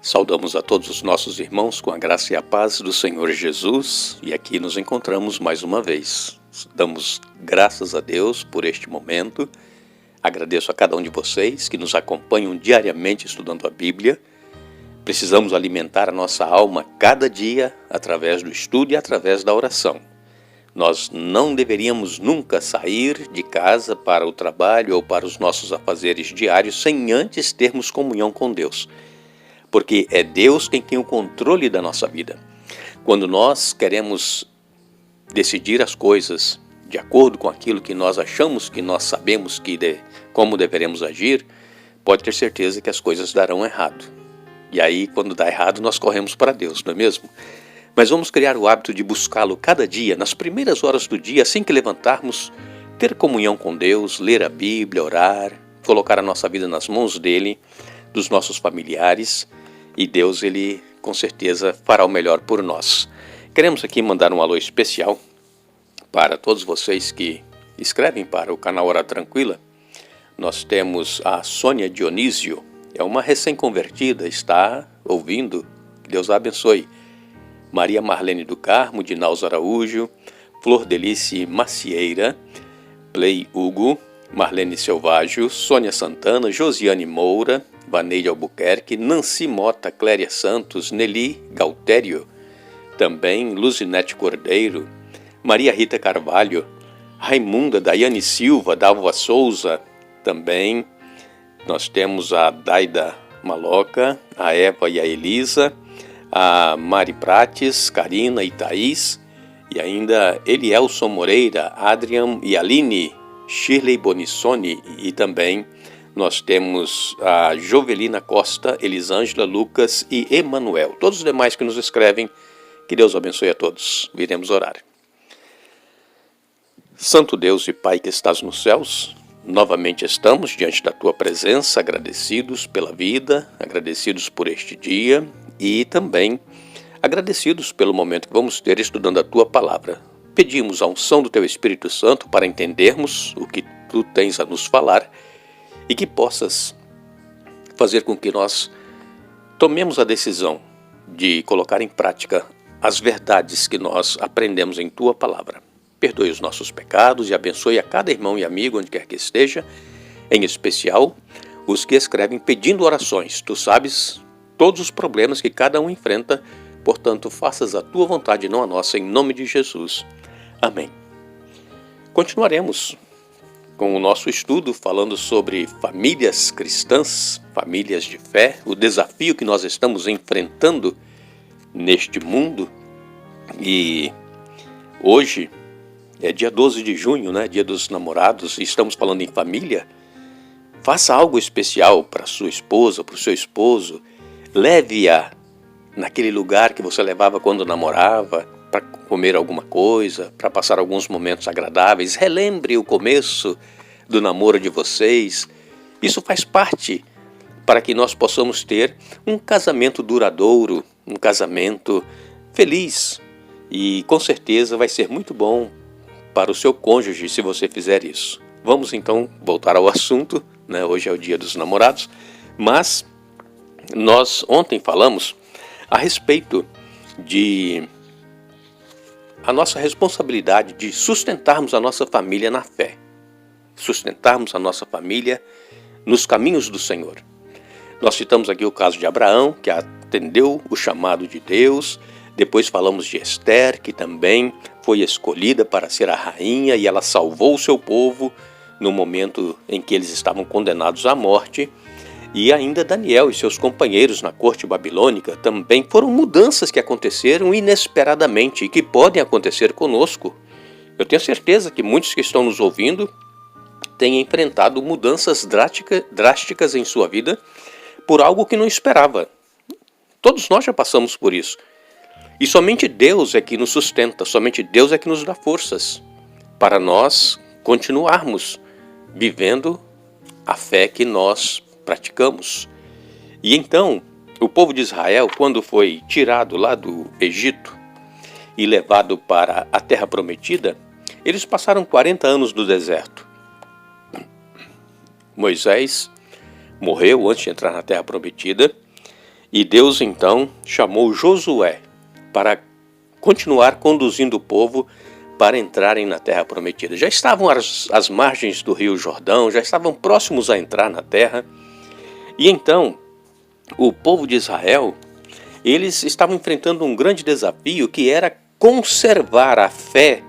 Saudamos a todos os nossos irmãos com a graça e a paz do Senhor Jesus e aqui nos encontramos mais uma vez. Damos graças a Deus por este momento. Agradeço a cada um de vocês que nos acompanham diariamente estudando a Bíblia. Precisamos alimentar a nossa alma cada dia através do estudo e através da oração. Nós não deveríamos nunca sair de casa para o trabalho ou para os nossos afazeres diários sem antes termos comunhão com Deus. Porque é Deus quem tem o controle da nossa vida. Quando nós queremos decidir as coisas de acordo com aquilo que nós achamos que nós sabemos como deveremos agir, pode ter certeza que as coisas darão errado. E aí, quando dá errado, nós corremos para Deus, não é mesmo? Mas vamos criar o hábito de buscá-lo cada dia, nas primeiras horas do dia, assim que levantarmos, ter comunhão com Deus, ler a Bíblia, orar, colocar a nossa vida nas mãos dele, dos nossos familiares, e Deus, ele com certeza fará o melhor por nós. Queremos aqui mandar um alô especial para todos vocês que escrevem para o canal Hora Tranquila. Nós temos a Sônia Dionísio, é uma recém-convertida, está ouvindo, que Deus a abençoe. Maria Marlene do Carmo, de Naus Araújo, Flor Delice Macieira, Play Hugo, Marlene Selvaggio, Sônia Santana, Josiane Moura, Vaneide Albuquerque, Nancy Mota, Cléria Santos, Nelly Galtério, também Luzinete Cordeiro, Maria Rita Carvalho, Raimunda, Daiane Silva, Dalva Souza, também nós temos a Daida Maloca, a Eva e a Elisa, a Mari Prates, Karina e Thaís, e ainda Elielson Moreira, Adrian e Aline, Shirley Bonissoni, e também nós temos a Jovelina Costa, Elisângela, Lucas e Emanuel. Todos os demais que nos escrevem, que Deus abençoe a todos. Viremos orar. Santo Deus e Pai que estás nos céus, novamente estamos diante da Tua presença, agradecidos pela vida, agradecidos por este dia e também agradecidos pelo momento que vamos ter estudando a Tua Palavra. Pedimos a unção do Teu Espírito Santo para entendermos o que Tu tens a nos falar e que possas fazer com que nós tomemos a decisão de colocar em prática as verdades que nós aprendemos em Tua Palavra. Perdoe os nossos pecados e abençoe a cada irmão e amigo onde quer que esteja, em especial os que escrevem pedindo orações. Tu sabes todos os problemas que cada um enfrenta, portanto faças a Tua vontade e não a nossa, em nome de Jesus. Amém. Continuaremos com o nosso estudo falando sobre famílias cristãs, famílias de fé, o desafio que nós estamos enfrentando neste mundo. E hoje é dia 12 de junho, né? Dia dos namorados, e estamos falando em família. Faça algo especial para sua esposa, para o seu esposo. Leve-a naquele lugar que você levava quando namorava, para comer alguma coisa, para passar alguns momentos agradáveis. Relembre o começo do namoro de vocês. Isso faz parte para que nós possamos ter um casamento duradouro, um casamento feliz. E com certeza vai ser muito bom para o seu cônjuge se você fizer isso. Vamos então voltar ao assunto, né? Hoje é o dia dos namorados, mas nós ontem falamos a respeito de a nossa responsabilidade de sustentarmos a nossa família na fé, sustentarmos a nossa família nos caminhos do Senhor. Nós citamos aqui o caso de Abraão, que atendeu o chamado de Deus. Depois falamos de Esther, que também foi escolhida para ser a rainha e ela salvou o seu povo no momento em que eles estavam condenados à morte. E ainda Daniel e seus companheiros na corte babilônica também foram mudanças que aconteceram inesperadamente e que podem acontecer conosco. Eu tenho certeza que muitos que estão nos ouvindo têm enfrentado mudanças drásticas em sua vida por algo que não esperava. Todos nós já passamos por isso. E somente Deus é que nos sustenta, somente Deus é que nos dá forças para nós continuarmos vivendo a fé que nós praticamos. E então, o povo de Israel, quando foi tirado lá do Egito e levado para a terra prometida, eles passaram 40 anos no deserto. Moisés morreu antes de entrar na terra prometida E Deus então chamou Josué para continuar conduzindo o povo para entrarem na terra prometida. Já estavam às margens do rio Jordão, já estavam próximos a entrar na terra. E então, o povo de Israel, eles estavam enfrentando um grande desafio, que era conservar a fé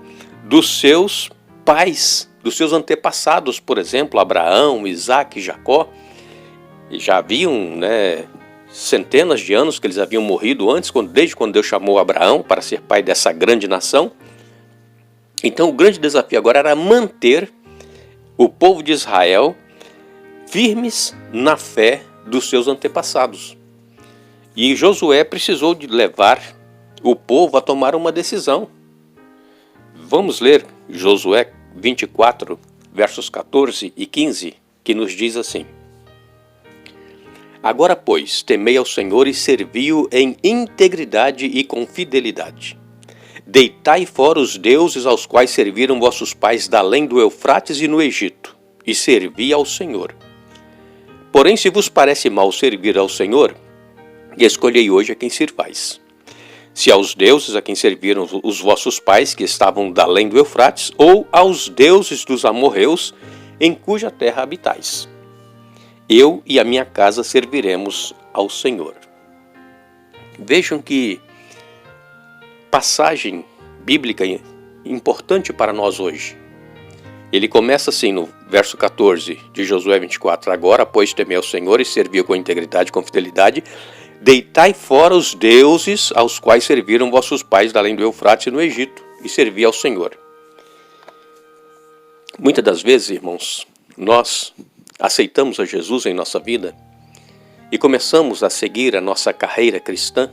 dos seus pais, dos seus antepassados, por exemplo, Abraão, Isaque e Jacó. E já haviam, centenas de anos que eles haviam morrido antes, desde quando Deus chamou Abraão para ser pai dessa grande nação. Então o grande desafio agora era manter o povo de Israel firmes na fé dos seus antepassados. E Josué precisou de levar o povo a tomar uma decisão. Vamos ler Josué 24, versos 14 e 15, que nos diz assim: Agora, pois, temei ao Senhor e servi-o em integridade e com fidelidade. Deitai fora os deuses aos quais serviram vossos pais da além do Eufrates e no Egito, e servi ao Senhor. Porém, se vos parece mal servir ao Senhor, escolhei hoje a quem sirvais. Se aos deuses a quem serviram os vossos pais, que estavam da além do Eufrates, ou aos deuses dos amorreus, em cuja terra habitais. Eu e a minha casa serviremos ao Senhor. Vejam que passagem bíblica importante para nós hoje. Ele começa assim no verso 14 de Josué 24. Agora, pois, temei ao Senhor e servi-o com integridade e com fidelidade. Deitai fora os deuses aos quais serviram vossos pais da além do Eufrates e no Egito, e servi ao Senhor. Muitas das vezes, irmãos, nós aceitamos a Jesus em nossa vida e começamos a seguir a nossa carreira cristã,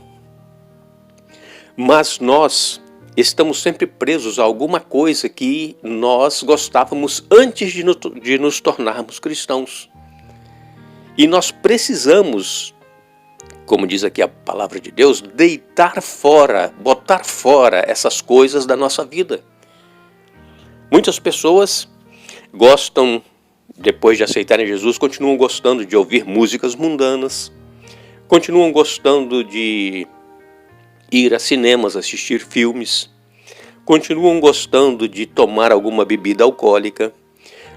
mas nós estamos sempre presos a alguma coisa que nós gostávamos antes de nos tornarmos cristãos. E nós precisamos, como diz aqui a palavra de Deus, deitar fora, botar fora essas coisas da nossa vida. Muitas pessoas gostam, depois de aceitarem Jesus, continuam gostando de ouvir músicas mundanas, continuam gostando de ir a cinemas, assistir filmes, continuam gostando de tomar alguma bebida alcoólica,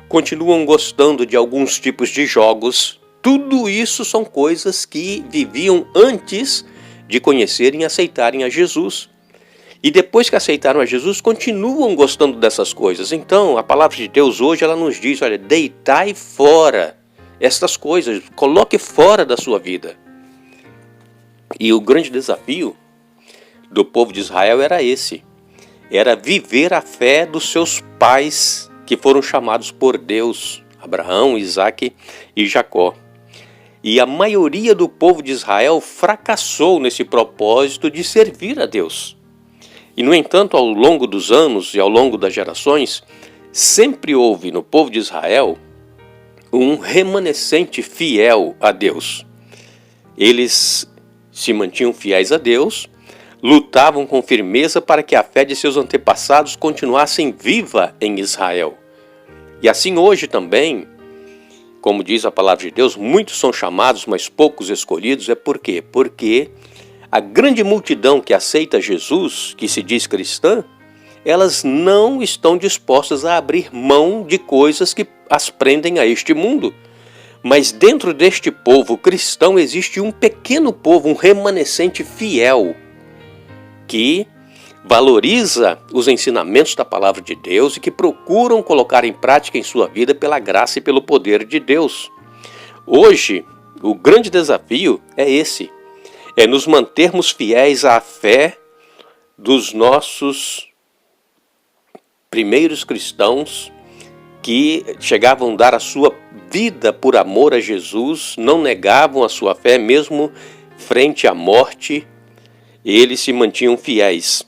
continuam gostando de alguns tipos de jogos. Tudo isso são coisas que viviam antes de conhecerem e aceitarem a Jesus. E depois que aceitaram a Jesus, continuam gostando dessas coisas. Então, a palavra de Deus hoje, ela nos diz, olha, deitai fora estas coisas, coloque fora da sua vida. E o grande desafio do povo de Israel era esse, era viver a fé dos seus pais que foram chamados por Deus, Abraão, Isaque e Jacó. E a maioria do povo de Israel fracassou nesse propósito de servir a Deus. E, no entanto, ao longo dos anos e ao longo das gerações, sempre houve no povo de Israel um remanescente fiel a Deus. Eles se mantinham fiéis a Deus, lutavam com firmeza para que a fé de seus antepassados continuasse viva em Israel. E assim hoje também, como diz a palavra de Deus, muitos são chamados, mas poucos escolhidos. É por quê? Porque a grande multidão que aceita Jesus, que se diz cristã, elas não estão dispostas a abrir mão de coisas que as prendem a este mundo. Mas dentro deste povo cristão existe um pequeno povo, um remanescente fiel, que valoriza os ensinamentos da palavra de Deus e que procuram colocar em prática em sua vida pela graça e pelo poder de Deus. Hoje, o grande desafio é esse, é nos mantermos fiéis à fé dos nossos primeiros cristãos que chegavam a dar a sua vida por amor a Jesus, não negavam a sua fé mesmo frente à morte, eles se mantinham fiéis.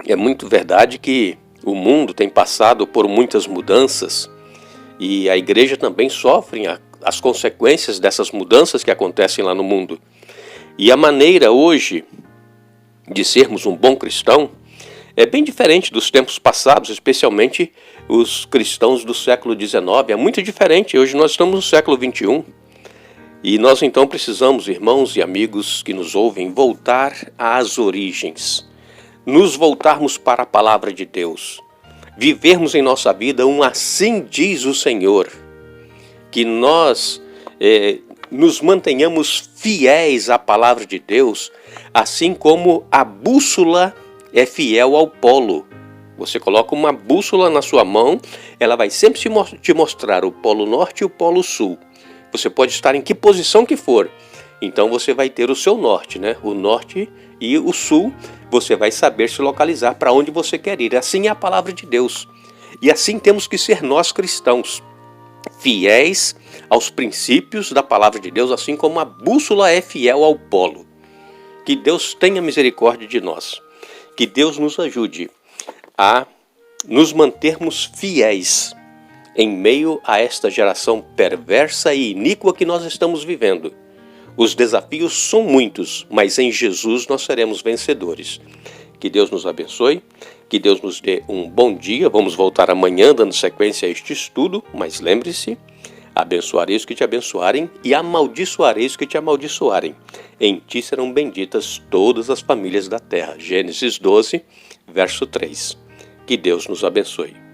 É muito verdade que o mundo tem passado por muitas mudanças e a igreja também sofre as consequências dessas mudanças que acontecem lá no mundo. E a maneira hoje de sermos um bom cristão é bem diferente dos tempos passados, especialmente os cristãos do século XIX. É muito diferente. Hoje nós estamos no século XXI. E nós então precisamos, irmãos e amigos que nos ouvem, voltar às origens, nos voltarmos para a palavra de Deus, vivermos em nossa vida um assim diz o Senhor, que nós nos mantenhamos fiéis à palavra de Deus, assim como a bússola é fiel ao polo. Você coloca uma bússola na sua mão, ela vai sempre te mostrar o polo norte e o polo sul. Você pode estar em que posição que for, então você vai ter o seu norte, né? O norte e o sul, você vai saber se localizar para onde você quer ir. Assim é a palavra de Deus. E assim temos que ser nós cristãos, fiéis aos princípios da palavra de Deus, assim como a bússola é fiel ao polo. Que Deus tenha misericórdia de nós. Que Deus nos ajude a nos mantermos fiéis em meio a esta geração perversa e iníqua que nós estamos vivendo. Os desafios são muitos, mas em Jesus nós seremos vencedores. Que Deus nos abençoe, que Deus nos dê um bom dia. Vamos voltar amanhã dando sequência a este estudo, mas lembre-se, abençoarei os que te abençoarem e amaldiçoarei os que te amaldiçoarem. Em ti serão benditas todas as famílias da terra. Gênesis 12, verso 3. Que Deus nos abençoe.